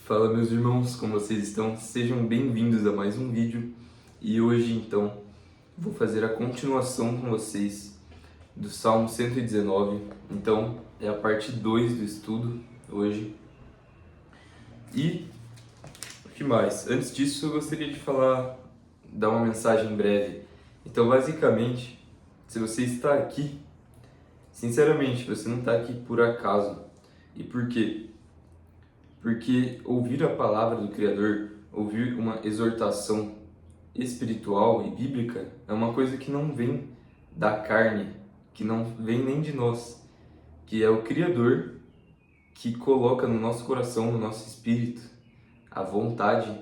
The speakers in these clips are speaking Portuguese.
Fala, meus irmãos, como vocês estão? Sejam bem-vindos a mais um vídeo. E hoje então vou fazer a continuação com vocês do Salmo 119. Então é a parte 2 do estudo hoje. E o que mais? Antes disso eu gostaria de dar uma mensagem breve. Então basicamente, se você está aqui, sinceramente, você não está aqui por acaso. E por quê? Porque ouvir a palavra do Criador, ouvir uma exortação espiritual e bíblica é uma coisa que não vem da carne, que não vem nem de nós, que é o Criador que coloca no nosso coração, no nosso espírito, a vontade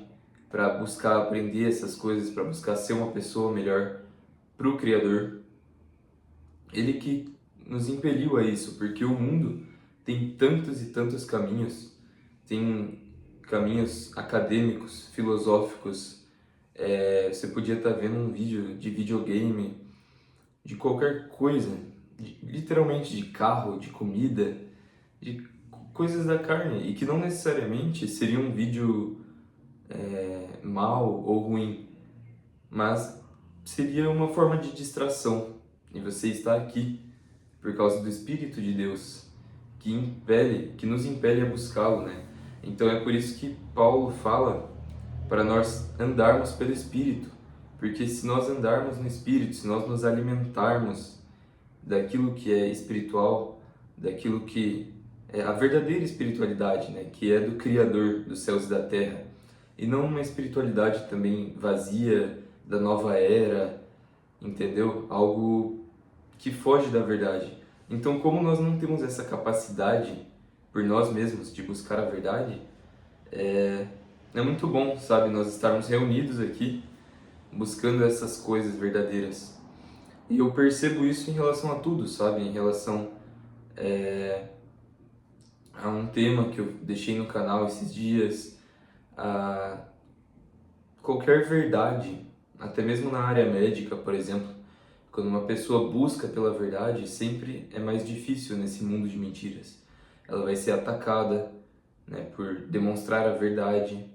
para buscar aprender essas coisas, para buscar ser uma pessoa melhor para o Criador. Ele que nos impeliu a isso, porque o mundo tem tantos e tantos caminhos, tem caminhos acadêmicos, filosóficos. Você podia estar vendo um vídeo de videogame, de qualquer coisa, literalmente de carro, de comida, de coisas da carne, e que não necessariamente seria um vídeo mal ou ruim, mas seria uma forma de distração. E você está aqui por causa do Espírito de Deus que nos impele a buscá-lo, né? Então é por isso que Paulo fala para nós andarmos pelo Espírito, porque se nós andarmos no Espírito, se nós nos alimentarmos daquilo que é espiritual, daquilo que é a verdadeira espiritualidade, né? Que é do Criador dos céus e da terra, e não uma espiritualidade também vazia da nova era, entendeu? Algo que foge da verdade. Então, como nós não temos essa capacidade por nós mesmos de buscar a verdade, é muito bom, sabe, nós estarmos reunidos aqui buscando essas coisas verdadeiras. E eu percebo isso em relação a tudo, sabe, em relação a um tema que eu deixei no canal esses dias, a qualquer verdade, até mesmo na área médica, por exemplo. Quando uma pessoa busca pela verdade, sempre é mais difícil nesse mundo de mentiras. Ela vai ser atacada, né, por demonstrar a verdade,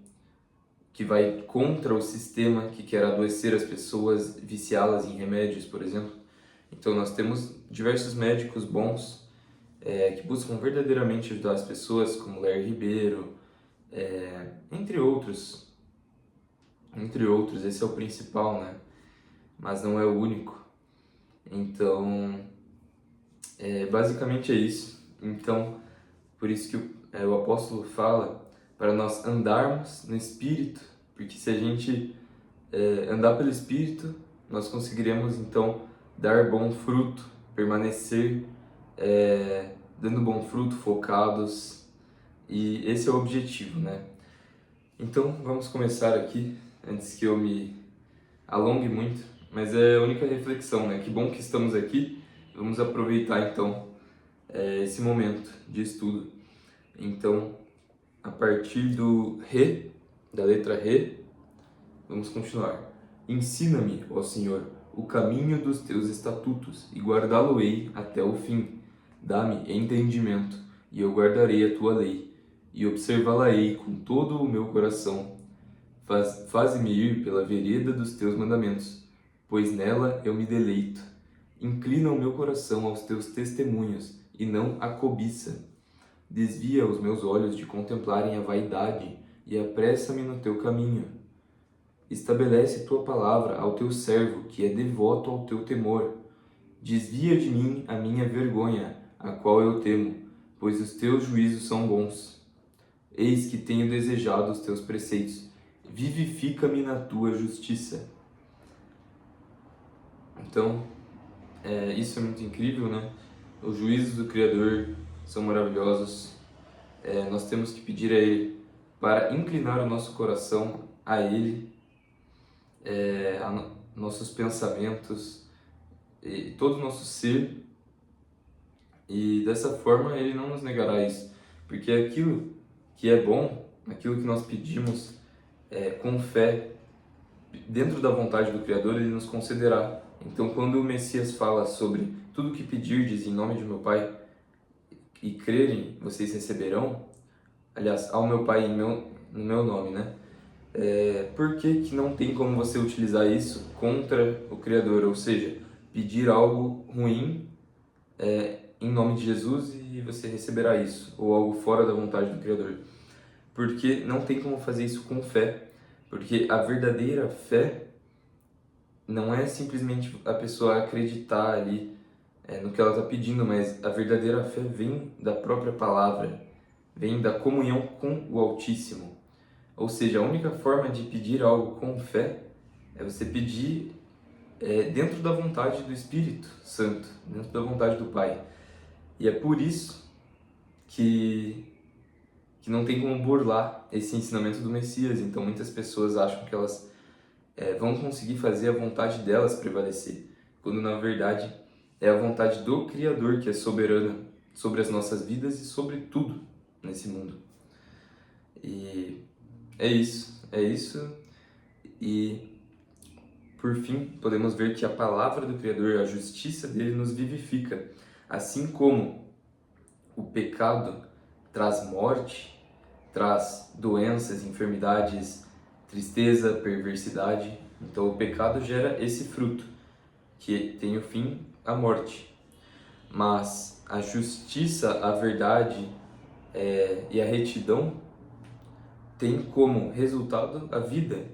que vai contra o sistema que quer adoecer as pessoas, viciá-las em remédios, por exemplo. Então nós temos diversos médicos bons que buscam verdadeiramente ajudar as pessoas, como Ler Ribeiro, entre outros. Entre outros, esse é o principal, né? Mas não é o único. Então, basicamente é isso. Então, por isso que o apóstolo fala para nós andarmos no Espírito, porque se a gente andar pelo Espírito, nós conseguiremos então dar bom fruto, permanecer dando bom fruto, focados, e esse é o objetivo, né? Então, vamos começar aqui, antes que eu me alongue muito, mas é a única reflexão, né? Que bom que estamos aqui, vamos aproveitar então esse momento de estudo. Então, a partir do Re, da letra Re, vamos continuar. Ensina-me, ó Senhor, o caminho dos teus estatutos e guardá-lo-ei até o fim. Dá-me entendimento e eu guardarei a tua lei e observá-la-ei com todo o meu coração. Faze-me ir pela vereda dos teus mandamentos, pois nela eu me deleito. Inclina o meu coração aos teus testemunhos e não à cobiça. Desvia os meus olhos de contemplarem a vaidade e apressa-me no teu caminho. Estabelece tua palavra ao teu servo, que é devoto ao teu temor. Desvia de mim a minha vergonha, a qual eu temo, pois os teus juízos são bons. Eis que tenho desejado os teus preceitos. Vivifica-me na tua justiça. Então, isso é muito incrível, né? Os juízos do Criador são maravilhosos. Nós temos que pedir a Ele para inclinar o nosso coração a Ele, nossos pensamentos e todo o nosso ser, e dessa forma Ele não nos negará isso, porque aquilo que é bom, aquilo que nós pedimos com fé, dentro da vontade do Criador, Ele nos concederá. Então, quando o Messias fala sobre tudo que pedirdes em nome de meu Pai e crerem, vocês receberão. Aliás, ao meu Pai no meu nome, né? Por que que não tem como você utilizar isso contra o Criador? Ou seja, pedir algo ruim em nome de Jesus e você receberá isso, ou algo fora da vontade do Criador. Porque não tem como fazer isso com fé, porque a verdadeira fé não é simplesmente a pessoa acreditar ali no que ela está pedindo, mas a verdadeira fé vem da própria palavra, vem da comunhão com o Altíssimo. Ou seja, a única forma de pedir algo com fé é você pedir dentro da vontade do Espírito Santo, dentro da vontade do Pai. E é por isso que não tem como burlar esse ensinamento do Messias. Então muitas pessoas acham que elas vão conseguir fazer a vontade delas prevalecer, quando na verdade é a vontade do Criador que é soberana sobre as nossas vidas e sobre tudo nesse mundo. E é isso. E por fim, podemos ver que a palavra do Criador, a justiça dele nos vivifica. Assim como o pecado traz morte, traz doenças, enfermidades, tristeza, perversidade. Então o pecado gera esse fruto, que tem o fim, a morte. Mas a justiça, a verdade e a retidão tem como resultado a vida,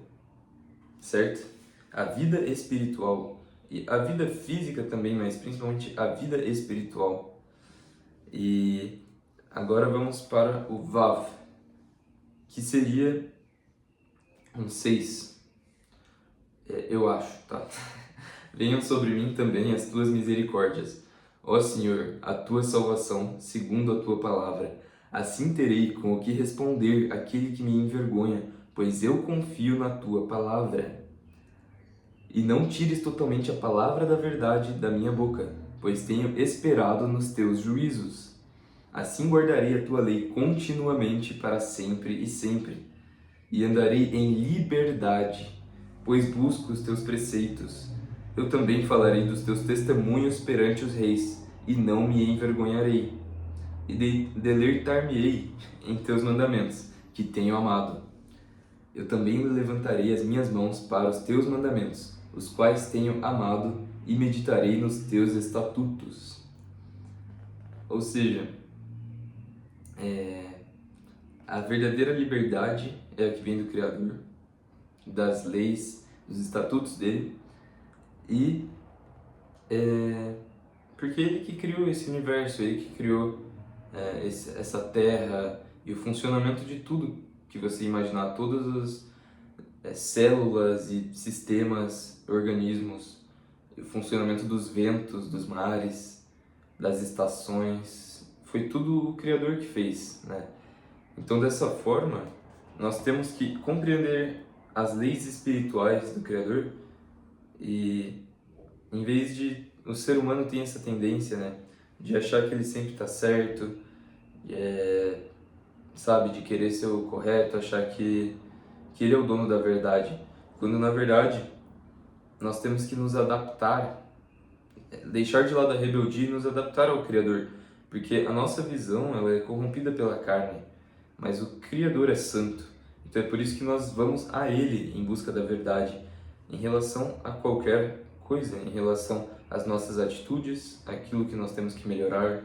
certo? A vida espiritual e a vida física também, mas principalmente a vida espiritual. E agora vamos para o Vav, que seria um 6, eu acho, tá? Venham sobre mim também as tuas misericórdias, ó Senhor, a tua salvação, segundo a tua palavra. Assim terei com o que responder àquele que me envergonha, pois eu confio na tua palavra. E não tires totalmente a palavra da verdade da minha boca, pois tenho esperado nos teus juízos. Assim guardarei a tua lei continuamente para sempre e sempre, e andarei em liberdade, pois busco os teus preceitos. Eu também falarei dos teus testemunhos perante os reis, e não me envergonharei. E deleitar-me-ei em teus mandamentos, que tenho amado. Eu também levantarei as minhas mãos para os teus mandamentos, os quais tenho amado, e meditarei nos teus estatutos. Ou seja, a verdadeira liberdade é a que vem do Criador, das leis, dos estatutos dele, e porque ele que criou esse universo, ele que criou essa terra e o funcionamento de tudo que você imaginar, todas as células e sistemas, organismos, o funcionamento dos ventos, dos mares, das estações, foi tudo o Criador que fez, né? Então, dessa forma, nós temos que compreender as leis espirituais do Criador e, em vez de... O ser humano tem essa tendência, né, de achar que ele sempre está certo, sabe, de querer ser o correto, achar que ele é o dono da verdade, quando na verdade nós temos que nos adaptar, deixar de lado a rebeldia e nos adaptar ao Criador, porque a nossa visão ela é corrompida pela carne, mas o Criador é santo. Então é por isso que nós vamos a Ele em busca da verdade, em relação a qualquer coisa, em relação às nossas atitudes, aquilo que nós temos que melhorar,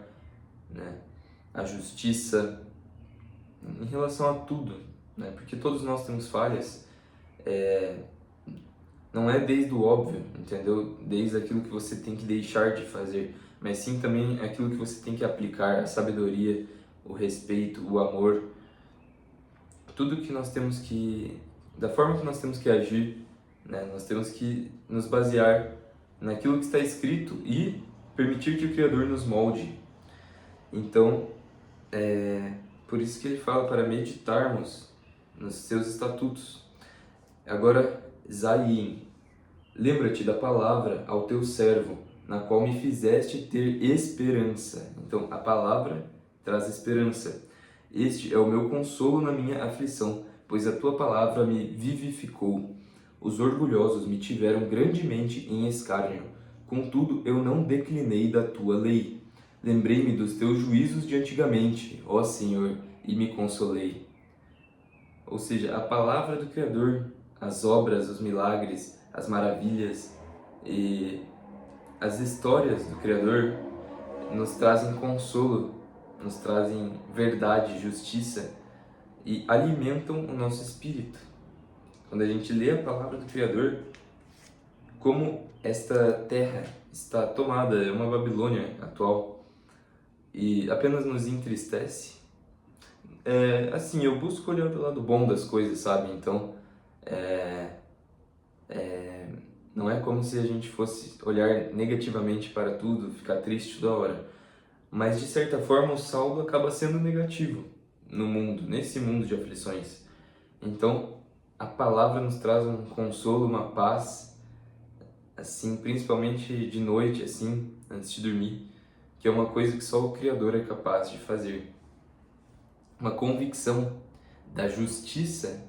né? A justiça, em relação a tudo, né? Porque todos nós temos falhas, não é desde o óbvio, entendeu? Desde aquilo que você tem que deixar de fazer, mas sim também aquilo que você tem que aplicar, a sabedoria, o respeito, o amor, tudo que nós temos que, da forma que nós temos que agir, né? Nós temos que nos basear naquilo que está escrito e permitir que o Criador nos molde. Então, por isso que ele fala para meditarmos nos seus estatutos. Agora, Zayin, lembra-te da palavra ao teu servo, na qual me fizeste ter esperança. Então, a palavra traz esperança. Este é o meu consolo na minha aflição, pois a tua palavra me vivificou. Os orgulhosos me tiveram grandemente em escárnio, contudo eu não declinei da tua lei. Lembrei-me dos teus juízos de antigamente, ó Senhor, e me consolei. ou seja, a palavra do Criador, as obras, os milagres, as maravilhas e as histórias do Criador nos trazem consolo, nos trazem verdade, justiça e alimentam o nosso espírito. Quando a gente lê a palavra do Criador, como esta terra está tomada, é uma Babilônia atual, e apenas nos entristece, assim, eu busco olhar pelo lado bom das coisas, sabe? Então, não é como se a gente fosse olhar negativamente para tudo, ficar triste toda hora. Mas, de certa forma, o saldo acaba sendo negativo no mundo, nesse mundo de aflições. Então, a palavra nos traz um consolo, uma paz, assim, principalmente de noite, assim, antes de dormir, que é uma coisa que só o Criador é capaz de fazer. Uma convicção da justiça,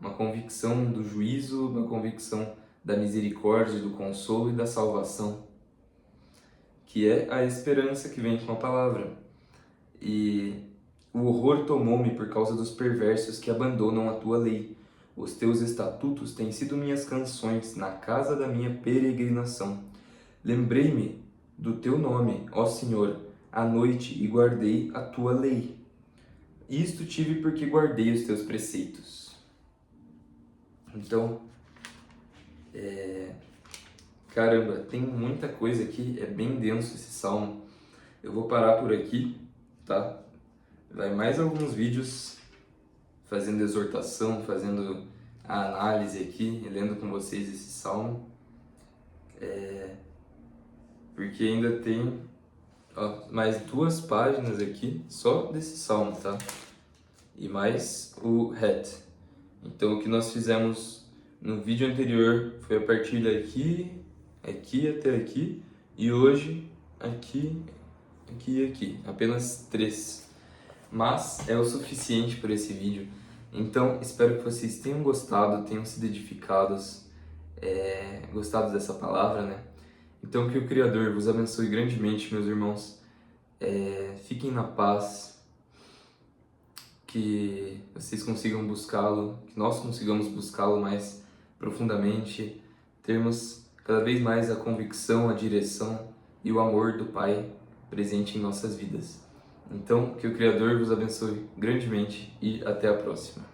uma convicção do juízo, uma convicção da misericórdia, do consolo e da salvação, que é a esperança que vem com a palavra. E o horror tomou-me por causa dos perversos que abandonam a tua lei. Os teus estatutos têm sido minhas canções na casa da minha peregrinação. Lembrei-me do teu nome, ó Senhor, à noite e guardei a tua lei. Isto tive porque guardei os teus preceitos. Então, caramba, tem muita coisa aqui, é bem denso esse salmo. Eu vou parar por aqui, tá? Vai mais alguns vídeos fazendo exortação, fazendo a análise aqui, lendo com vocês esse salmo. Porque ainda tem mais 2 páginas aqui só desse salmo, tá? E mais o het. Então o que nós fizemos no vídeo anterior foi a partir daqui, aqui até aqui, e hoje aqui, aqui e aqui. Apenas 3. Mas é o suficiente para esse vídeo. Então espero que vocês tenham gostado, tenham sido edificados, gostado dessa palavra, né? Então que o Criador vos abençoe grandemente, meus irmãos. Fiquem na paz, que vocês consigam buscá-lo, que nós consigamos buscá-lo mais profundamente, termos cada vez mais a convicção, a direção e o amor do Pai presente em nossas vidas. Então, que o Criador vos abençoe grandemente e até a próxima.